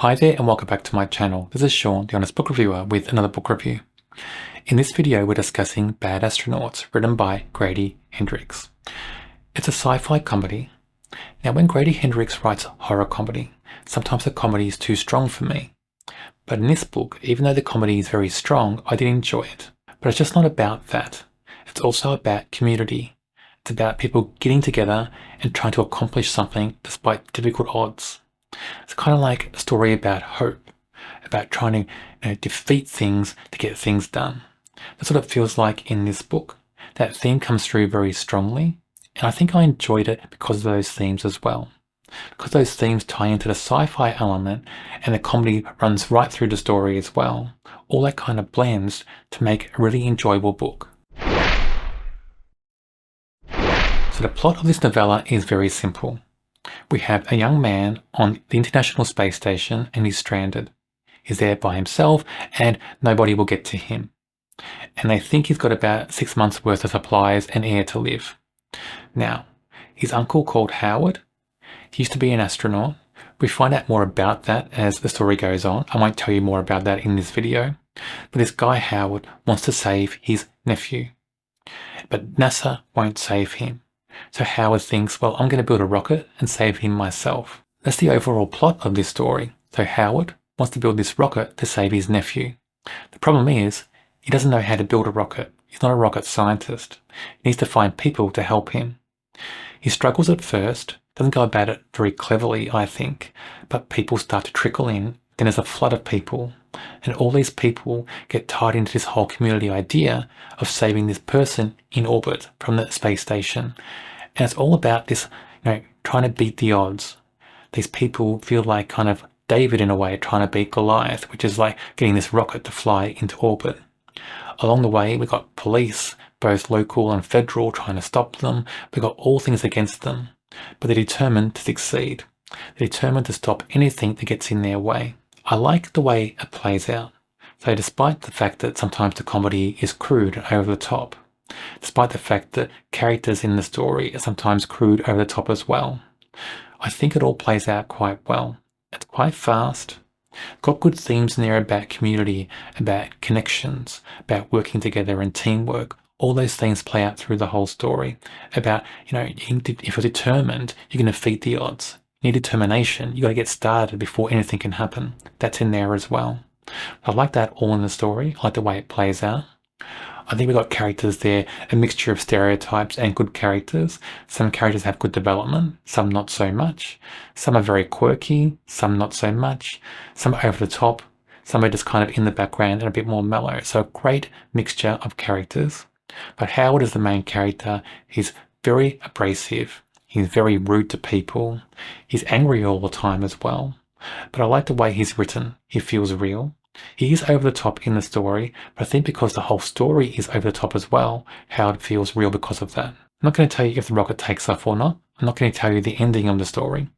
Hi there and welcome back to my channel. This is Sean, the Honest Book Reviewer, with another book review. In this video we're discussing Badasstronauts, written by Grady Hendrix. It's a sci-fi comedy. Now when Grady Hendrix writes horror comedy, sometimes the comedy is too strong for me. But in this book, even though the comedy is very strong, I did enjoy it. But it's just not about that. It's also about community. It's about people getting together and trying to accomplish something despite difficult odds. It's kind of like a story about hope, about trying to defeat things to get things done. That's what it feels like in this book. That theme comes through very strongly, and I think I enjoyed it because of those themes as well. Because those themes tie into the sci-fi element and the comedy runs right through the story as well. All that kind of blends to make a really enjoyable book. So the plot of this novella is very simple. We have a young man on the International Space Station and he's stranded. He's there by himself and nobody will get to him. And they think he's got about 6 months worth of supplies and air to live. Now, his uncle called Howard, he used to be an astronaut. We find out more about that as the story goes on. I won't tell you more about that in this video. But this guy Howard wants to save his nephew. But NASA won't save him. So Howard thinks, well, I'm going to build a rocket and save him myself. That's the overall plot of this story. So Howard wants to build this rocket to save his nephew. The problem is, he doesn't know how to build a rocket. He's not a rocket scientist. He needs to find people to help him. He struggles at first, doesn't go about it very cleverly, I think, but people start to trickle in. Then there's a flood of people, and all these people get tied into this whole community idea of saving this person in orbit from the space station. And it's all about this, trying to beat the odds. These people feel like kind of David in a way, trying to beat Goliath, which is like getting this rocket to fly into orbit. Along the way, we've got police, both local and federal, trying to stop them. We've got all things against them, but they're determined to succeed. They're determined to stop anything that gets in their way. I like the way it plays out. So despite the fact that sometimes the comedy is crude and over the top, despite the fact that characters in the story are sometimes crude over the top as well, I think it all plays out quite well. It's quite fast. Got good themes in there about community, about connections, about working together and teamwork. All those things play out through the whole story. About, if you're determined, you can defeat the odds. You need determination. You got to get started before anything can happen. That's in there as well. I like that all in the story. I like the way it plays out. I think we've got characters there, a mixture of stereotypes and good characters. Some characters have good development, some not so much. Some are very quirky, some not so much. Some are over the top, some are just kind of in the background and a bit more mellow. So a great mixture of characters. But Howard is the main character. He's very abrasive. He's very rude to people. He's angry all the time as well. But I like the way he's written. He feels real. He is over the top in the story, but I think because the whole story is over the top as well, Howard feels real because of that. I'm not going to tell you if the rocket takes off or not. I'm not going to tell you the ending of the story.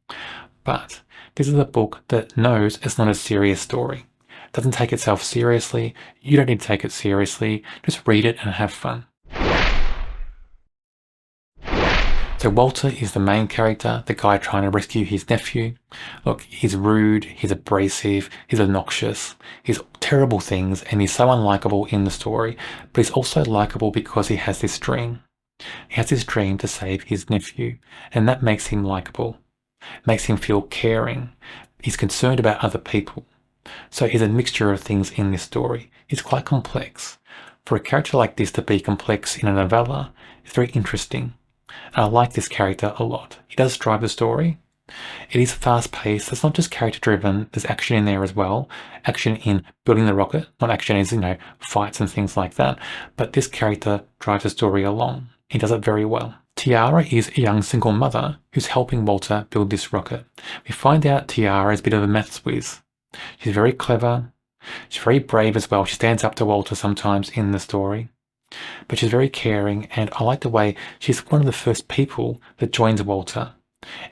But this is a book that knows it's not a serious story. It doesn't take itself seriously. You don't need to take it seriously. Just read it and have fun. So Walter is the main character, the guy trying to rescue his nephew. Look, he's rude, he's abrasive, he's obnoxious, he's terrible things, and he's so unlikable in the story, but he's also likable because he has this dream. He has this dream to save his nephew, and that makes him likable. Makes him feel caring. He's concerned about other people. So he's a mixture of things in this story. It's quite complex. For a character like this to be complex in a novella, it's very interesting. And I like this character a lot. He does drive the story. It is fast-paced. It's not just character-driven. There's action in there as well. Action in building the rocket. Not action as, fights and things like that. But this character drives the story along. He does it very well. Tiara is a young single mother who's helping Walter build this rocket. We find out Tiara is a bit of a maths whiz. She's very clever. She's very brave as well. She stands up to Walter sometimes in the story. But she's very caring, and I like the way she's one of the first people that joins Walter.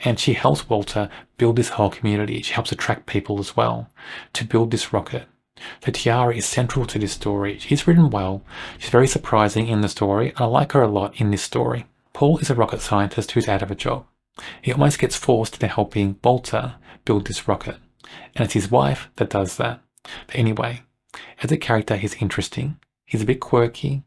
And she helps Walter build this whole community. She helps attract people as well to build this rocket. So Tiara is central to this story. She's written well. She's very surprising in the story, and I like her a lot in this story. Paul is a rocket scientist who's out of a job. He almost gets forced into helping Walter build this rocket. And it's his wife that does that. But anyway, as a character, he's interesting. He's a bit quirky.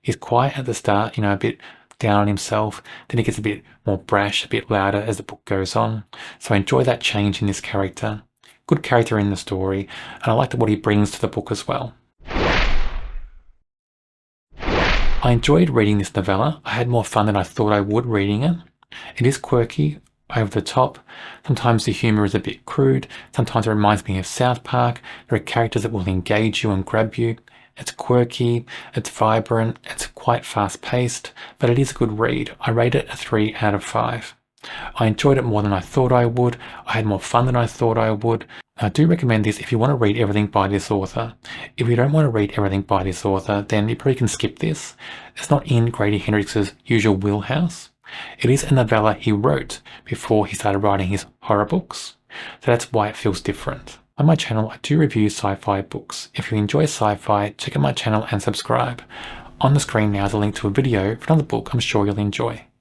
He's quiet at the start, a bit down on himself. Then he gets a bit more brash, a bit louder as the book goes on. So I enjoy that change in this character. Good character in the story, and I like what he brings to the book as well. I enjoyed reading this novella. I had more fun than I thought I would reading it. It is quirky, over the top. Sometimes the humor is a bit crude. Sometimes it reminds me of South Park. There are characters that will engage you and grab you. It's quirky, it's vibrant, it's quite fast-paced, but it is a good read. I rate it a 3 out of 5. I enjoyed it more than I thought I would. I had more fun than I thought I would. I do recommend this if you want to read everything by this author. If you don't want to read everything by this author, then you probably can skip this. It's not in Grady Hendrix's usual wheelhouse. It is a novella he wrote before he started writing his horror books, so that's why it feels different. On my channel, I do review sci-fi books. If you enjoy sci-fi, check out my channel and subscribe. On the screen now is a link to a video for another book I'm sure you'll enjoy.